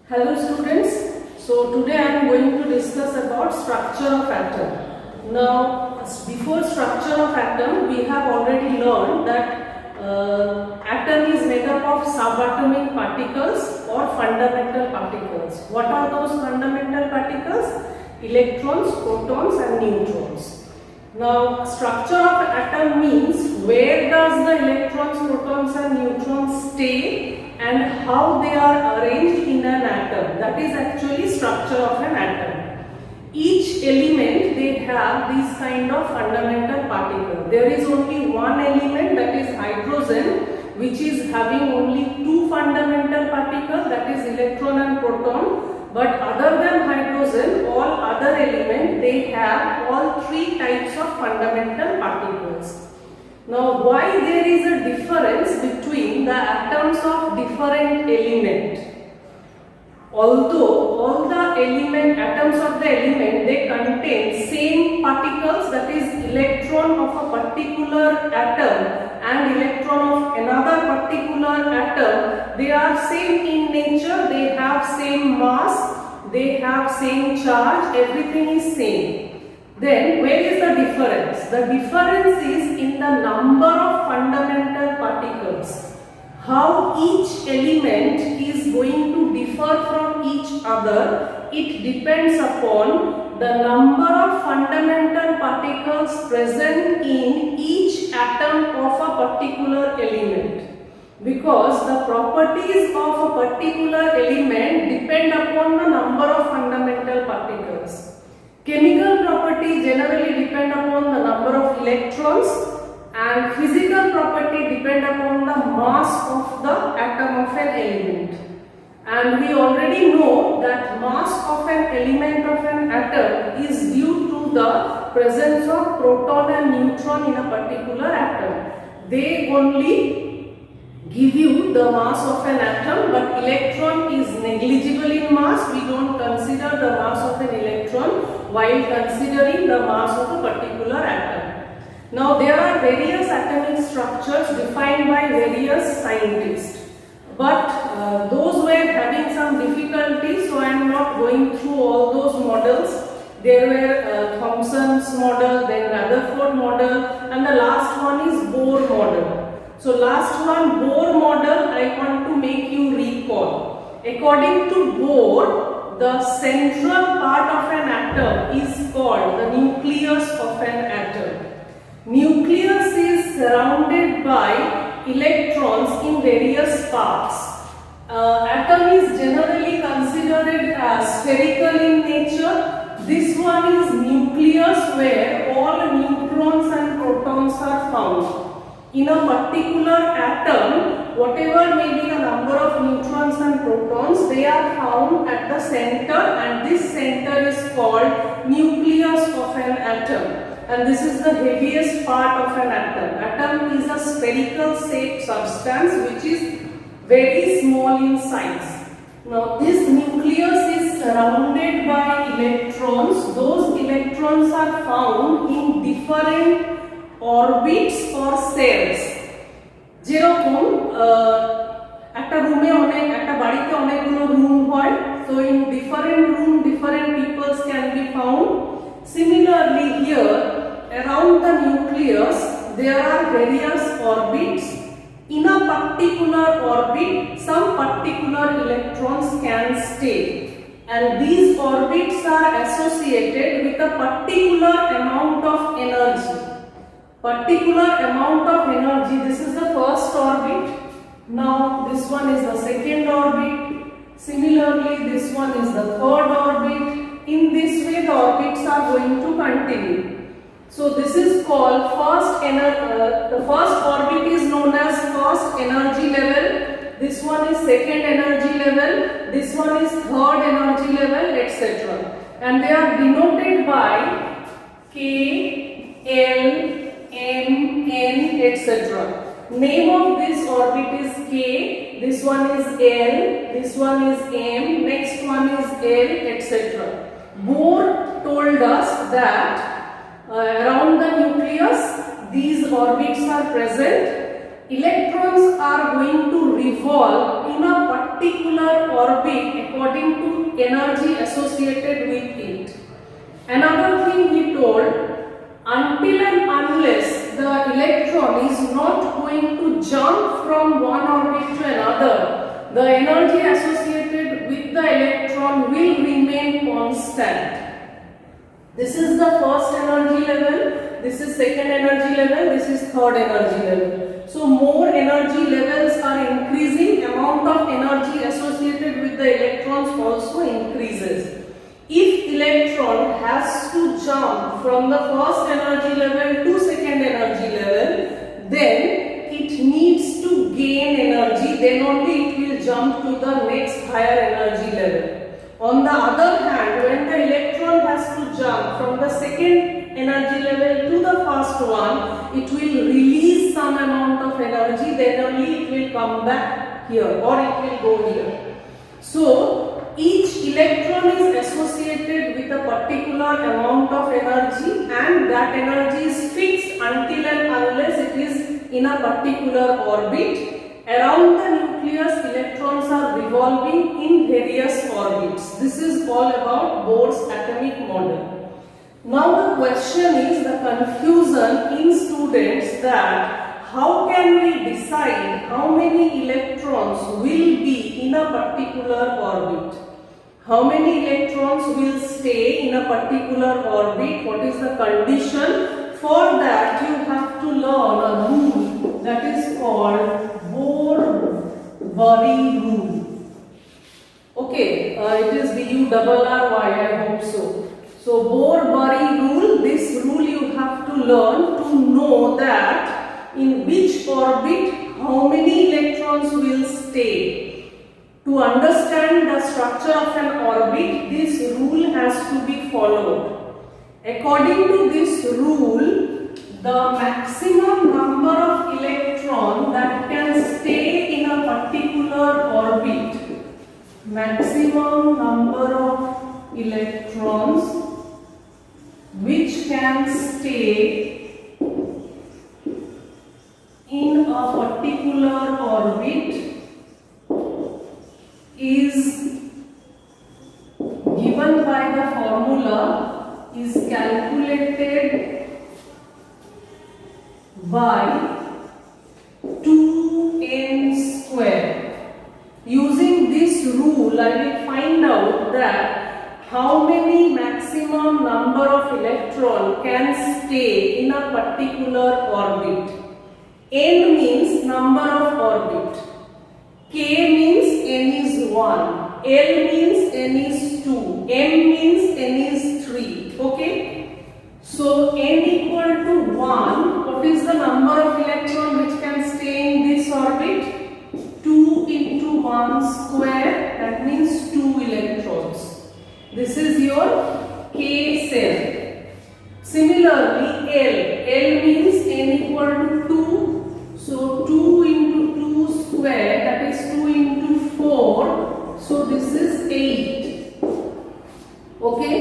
Hello students, so today I am going to discuss about structure of atom. Now before structure of atom we have already learned that atom is made up of subatomic particles or fundamental particles. What are those fundamental particles? Electrons, protons and neutrons. Now structure of atom means where does the electrons, protons and neutrons stay and how they are arranged in an atom. That is actually structure of an atom. Each element they have these kind of fundamental particles. There is only one element, that is hydrogen, which is having only two fundamental particles, that is electron and proton. But other than hydrogen, all other elements they have all three types of fundamental particles. Now why there is a difference between the atoms of different element? Although all the atoms of the element they contain same particles, that is electron of a particular atom and electron of another particular atom, they are same in nature, they have same mass, they have same charge, everything is same. Then where is the difference? The difference is in the number of fundamental particles. How each element is going to differ from each other, it depends upon the number of fundamental particles present in each atom of a particular element. Because the properties of a particular element depend upon the number of fundamental particles. Chemical property generally depend upon the number of electrons and physical property depend upon the mass of the atom of an element. And we already know that mass of an element of an atom is due to the presence of proton and neutron in a particular atom. They only give you the mass of an atom, but electron is negligible in mass. We don't consider the mass of an electron while considering the mass of a particular atom. Now there are various atomic structures defined by various scientists, but those were having some difficulties, so I am not going through all those models. There were Thomson's model, then Rutherford model, and the last one is Bohr model. So last one, Bohr model, I want to make you recall. According to Bohr, the central part of an atom is called the nucleus of an atom. Nucleus is surrounded by electrons in various parts. Atom is generally considered as spherical in nature. This one is nucleus where all neutrons and protons are found. In a particular atom, whatever may be the number of neutrons and protons, they are found at the center, and this center is called nucleus of an atom. And this is the heaviest part of an atom. Atom is a spherical shaped substance which is very small in size. Now this nucleus is surrounded by electrons. Those electrons are found in different orbits or cells. যেরকম একটা রুমে একটা বাড়িতে অনেকগুলো room হয়, so in different room different peoples can be found. Similarly here around the nucleus there are various orbits. In a particular orbit some particular electrons can stay, and these orbits are associated with a particular amount of energy. Particular amount of energy, this is the first orbit. Now this one is the second orbit. Similarly this one is the third orbit. In this way the orbits are going to continue. So this is called the first orbit is known as first energy level. This one is second energy level. This one is third energy level, etc. And they are denoted by K, L, M, N, etc. Name of this orbit is K, this one is L, this one is M, next one is L, etc. Bohr told us that around the nucleus these orbits are present. Electrons are going to revolve in in a particular orbit according to energy associated with it. Another thing he told, until and unless the electron is not going to jump from one orbit to another, the energy associated with the electron will remain constant. This is the first energy level, this is second energy level, this is third energy level. So more energy levels are increasing, amount of energy associated with the electrons also increases. If electron has to jump from the first energy level to second energy level, then it needs to gain energy, then only it will jump to the next higher energy level. On the other hand, when the electron has to jump from the second energy level to the first one, it will release some amount of energy, then only it will come back here or it will go here. So, each electron is associated with a particular amount of energy, and that energy is fixed until and unless it is in a particular orbit. Around the nucleus, electrons are revolving in various orbits. This is all about Bohr's atomic model. Now the question is the confusion in students that how can we decide how many electrons will be in a particular orbit? How many electrons will stay in a particular orbit? What is the condition? For that you have to learn a rule that is called Bohr-Bury rule. Okay, it is B-U-R-R-Y, I hope so. So Bohr-Bury rule, this rule you have to learn to know that in which orbit how many electrons will stay. To understand the structure of an orbit, this rule has to be followed. According to this rule, the maximum number of electrons that can stay in a particular orbit, maximum number of electrons which can stay in a particular orbit is given by the formula, is calculated by 2n square. Using this rule, I will find out that how many maximum number of electron can stay in a particular orbit. N means number of orbit, K means n is 1, L means n is 2, M means n is 3. Okay? So n equal to 1, what is the number of electron which can stay in this orbit? 2 into 1 square, that means 2 electrons. This is your K cell. Similarly, L means n equal to 2, so 2 into 2 square, that is 2 into 4, so this is 8. Okay?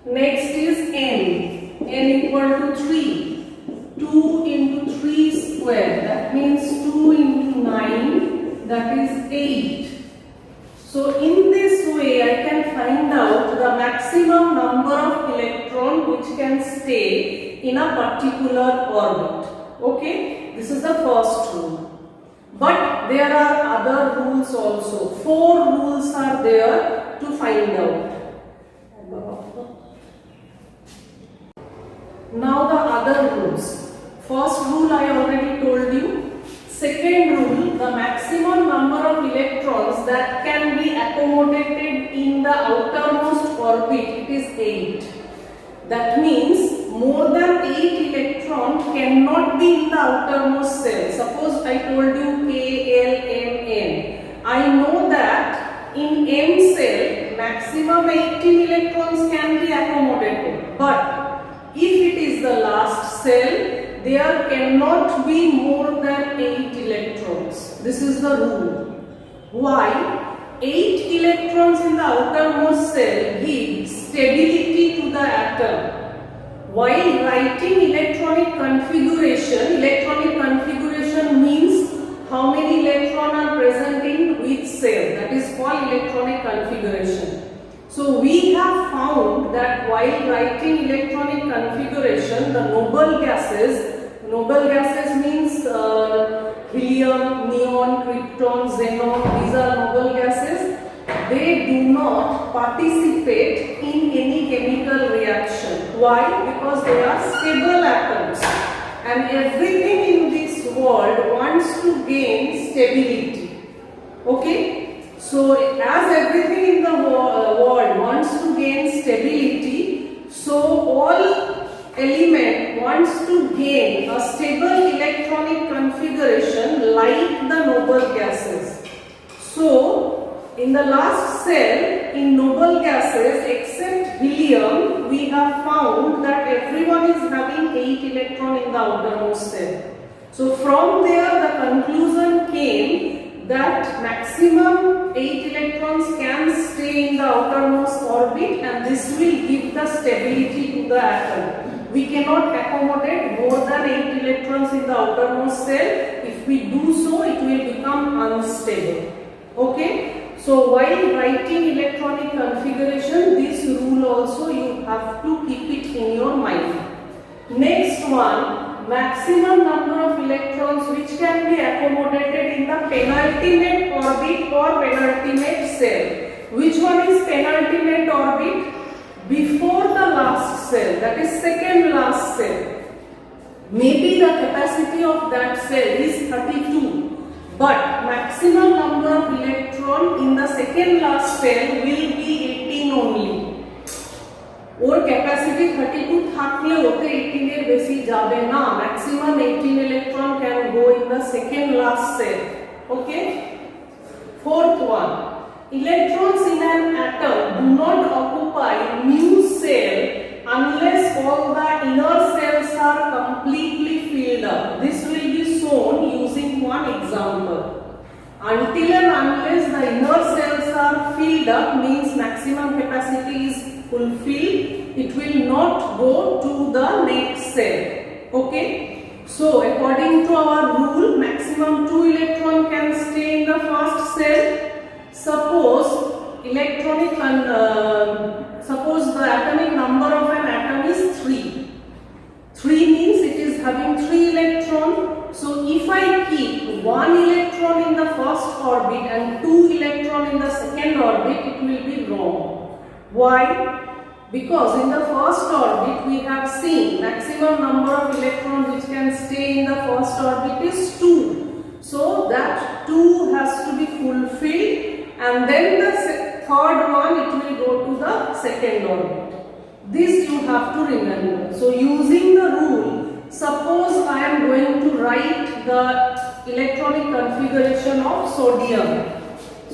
Next is n equal to 3, 2 into 3 square, that means 2 into 9, that is 8. So in this way I can find out the maximum number of electron which can stay in a particular orbit. Okay, this is the first rule. But there are other rules also. 4 rules are there to find out. Now the other rules. First rule I already told you. Second rule, the maximum number of electrons that can be accommodated in the outermost orbit, it is 8. That means more than 8 electrons cannot be in the outermost cell. Suppose I told you K, L, M, N. I know that in M cell maximum 18 electrons can be accommodated. But if it is the last cell, there cannot be more than 8 electrons. This is the rule. Why? 8 electrons in the outermost cell give stability to the atom. While writing electronic configuration means how many electrons are present in which configuration. So we have found that while writing electronic configuration, the noble gases means helium, neon, krypton, xenon, these are noble gases. They do not participate in any chemical reaction. Why? Because they are stable atoms, and everything in this world wants to gain stability. Okay? So as everything in the world wants to gain stability, so all element wants to gain a stable electronic configuration like the noble gases. So in the last cell, in noble gases except helium, we have found that everyone is having 8 electrons in the outermost cell. So from there the conclusion came that maximum 8 electrons can stay in the outermost orbit, and this will give the stability to the atom. We cannot accommodate more than 8 electrons in the outermost cell. If we do so, it will become unstable. Okay? So while writing electronic configuration, this rule also you have to keep it in your mind. Next one, maximum number of electrons which can be accommodated in the penultimate orbit or penultimate cell. Which one is penultimate orbit? Before the last cell, that is second last cell. Maybe the capacity of that cell is 32. But maximum number of electron in the second last cell will be 18 only. Or capacity 32 থাকলে ওতে 18 এর বেশি যাবে না. Maximum 18 electron can go in the second last cell. Okay? Fourth one, electrons in an atom do not occupy new cell unless all the inner cells are completely filled up. This will be shown using one example. Until and unless the inner cells are filled up means maximum capacity is fulfilled, it will not go to the next cell. Okay? So according to our rule, maximum 2 electron can stay in the first cell. Suppose suppose the atomic number of an atom is 3. 3 means it is having 3 electron. So if I keep 1 electron in the first orbit and 2 electron in the second orbit, it will be wrong. Why? Because in the first orbit we have seen maximum number of electrons which can stay in the first orbit is 2. So that 2 has to be fulfilled, and then the third one it will go to the second orbit. This you have to remember. So using the rule, suppose I am going to write the electronic configuration of sodium.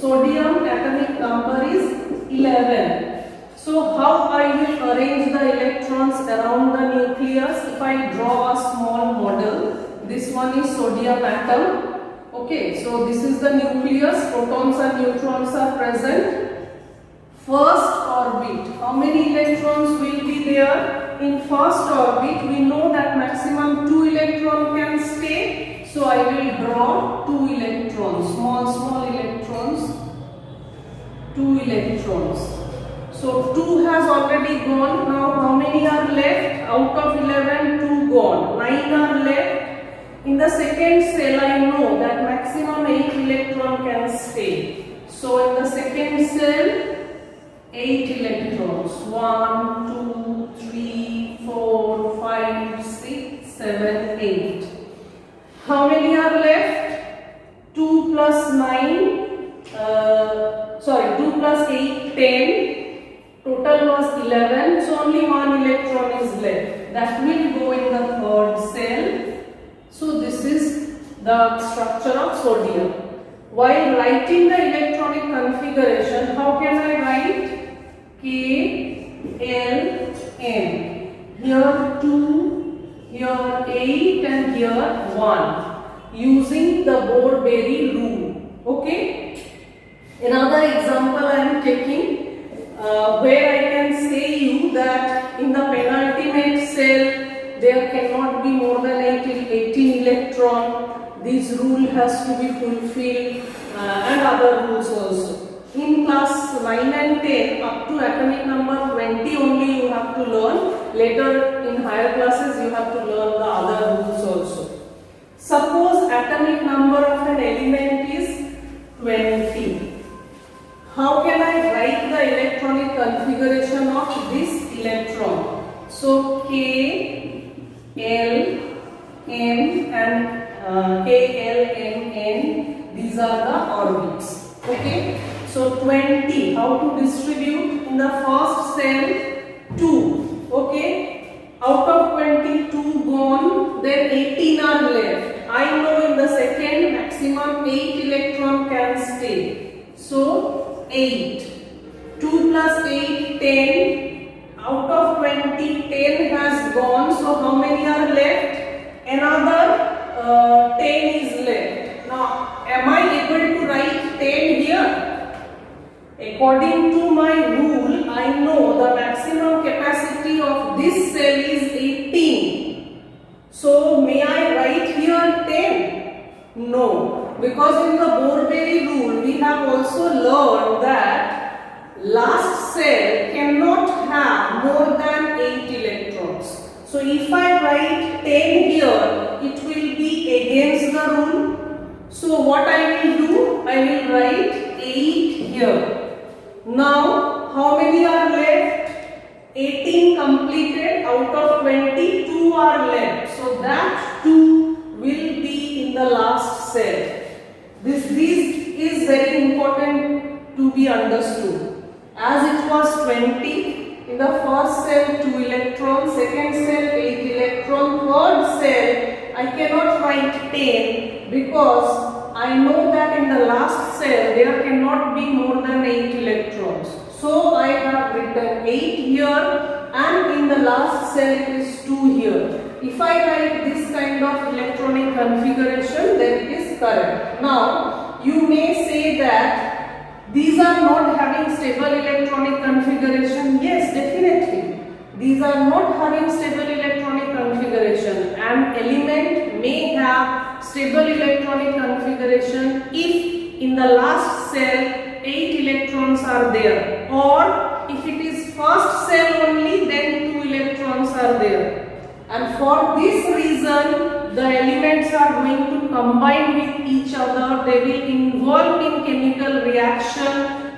Sodium atomic number is 11. So how I will arrange the electrons around the nucleus? If I draw a small model, this one is sodium atom. Okay, so this is the nucleus, protons and neutrons are present. First orbit, how many electrons will be there? In first orbit, we know that maximum 2 electrons can stay. So I will draw 2 electrons, small electrons, 2 electrons. So 2 has already gone. Now how many are left? Out of 11, 2 gone. 9 are left. In the second cell, I know that maximum 8 electron can stay. So in the second cell, 8 electrons. 1, 2, 3, 4, 5, 6, 7, 8. How many are left? 2 plus 9, 2 plus 8, 10. Total was 11, so only 1 electron is left. That will go in the third cell. So this is the structure of sodium. While writing the electronic configuration, how can I write? K, L, M. Here 2, here 8 and here 1. Using the Bohr-Berry rule. Okay? Another example I am taking. Where I can say you that in the penultimate cell there cannot be more than 18 electron. This rule has to be fulfilled and other rules also. in class 9 and 10 up to atomic number 20 only you have to learn. Later in higher classes you have to learn the other rules also. Suppose atomic number of an element is 20. How can I write the electronic configuration of this electron? So K, L, M and K, L, M, N, these are the orbits. Okay. So 20, how to distribute? In the first cell 2. Okay. Out of 20, 2 gone, then 18 are left. I know in the second maximum 8 electron can stay. So 8. 2 plus 8, 10. Out of 20, 10 has gone. So how many are left? Another 10 is left. Now, am I able to write 10 here? According to my rule, I know the maximum capacity of this cell is 18. So, may I write here 10? No. Because in the Bohr-Berry rule, we have also learned that last cell cannot have more than 8 electrons. So, if I write 10 here, it will be against the rule. So, what I will do? I will write 8 here. Now, how many are left? 18 completed. Out of 20, 2 are left. So, that 2 will be in the last cell. This is very important to be understood. As it was 20, in the first cell 2 electrons, second cell 8 electron, third cell I cannot write 10 because I know that in the last cell there cannot be more than 8 electrons. So I have written 8 here and in the last cell it is 2 here. If I write this kind of electronic configuration, then it is correct. Now you may say that these are not having stable electronic configuration. Yes, definitely. These are not having stable electronic configuration. An element may have stable electronic configuration if in the last cell 8 electrons are there, or if it is first cell only, then 2 electrons are there. And for this reason, the elements are going to combine with each other. They will involve in chemical reaction,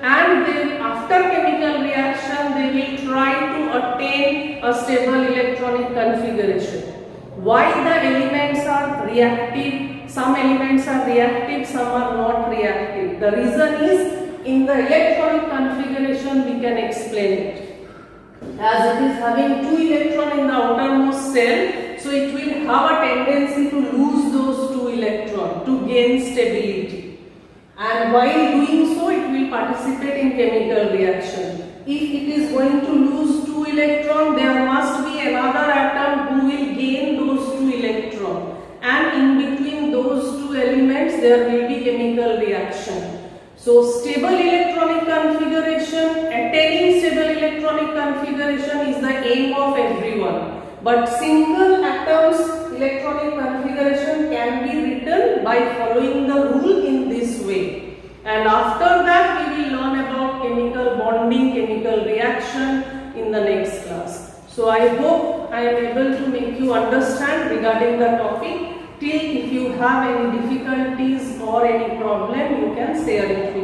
and then after chemical reaction, they will try to attain a stable electronic configuration. Why the elements are reactive? Some elements are reactive, some are not reactive. The reason is in the electronic configuration we can explain it. As it is having 2 electrons in the outermost cell, so it will have a tendency to lose those 2 electrons to gain stability. And while doing so, it will participate in chemical reaction. If it is going to lose 2 electrons, there must be another atom who will gain those 2 electrons. And in between those 2 elements, there will be chemical reaction. So, stable electronic configuration, attaining stable electronic configuration is the aim of everyone. But single atoms electronic configuration can be written by following the rule in this way. And after that, we will learn about chemical bonding, chemical reaction in the next class. So, I hope I am able to make you understand regarding the topic. Till if you have any difficulties or any problem, you can share it with me.